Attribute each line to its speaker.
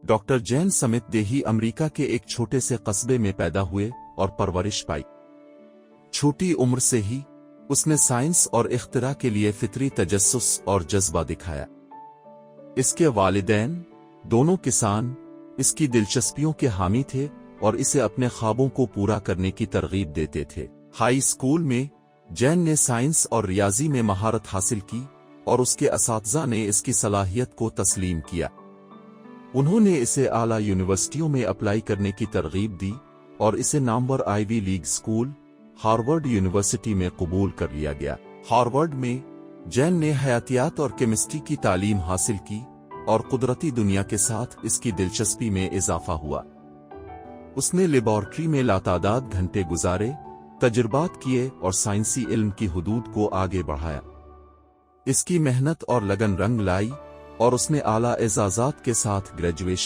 Speaker 1: Doctor Jain Smith دیہی امریکہ کے ایک چھوٹے سے قصبے میں پیدا ہوئے اور پرورش پائی۔ چھوٹی عمر سے ہی اس نے سائنس اور اختراع کے لیے فطری تجسس اور جذبہ دکھایا۔ اس کے والدین دونوں کسان اس کی دلچسپیوں کے حامی تھے اور اسے اپنے خوابوں کو پورا کرنے کی ترغیب دیتے تھے۔ ہائی اسکول میں جین نے سائنس اور ریاضی میں مہارت حاصل کی اور اس کے اساتذہ نے اس کی صلاحیت کو تسلیم کیا۔ انہوں نے اسے اعلیٰ یونیورسٹیوں میں اپلائی کرنے کی ترغیب دی اور اسے نامور آئیوی لیگ اسکول ہارورڈ یونیورسٹی میں قبول کر لیا گیا۔ ہارورڈ میں جین نے حیاتیات اور کیمسٹری کی تعلیم حاصل کی اور قدرتی دنیا کے ساتھ اس کی دلچسپی میں اضافہ ہوا۔ اس نے لیبارٹری میں لاتعداد گھنٹے گزارے، تجربات کیے اور سائنسی علم کی حدود کو آگے بڑھایا۔ اس کی محنت اور لگن رنگ لائی اور اس نے اعلیٰ اعزازات کے ساتھ گریجویشن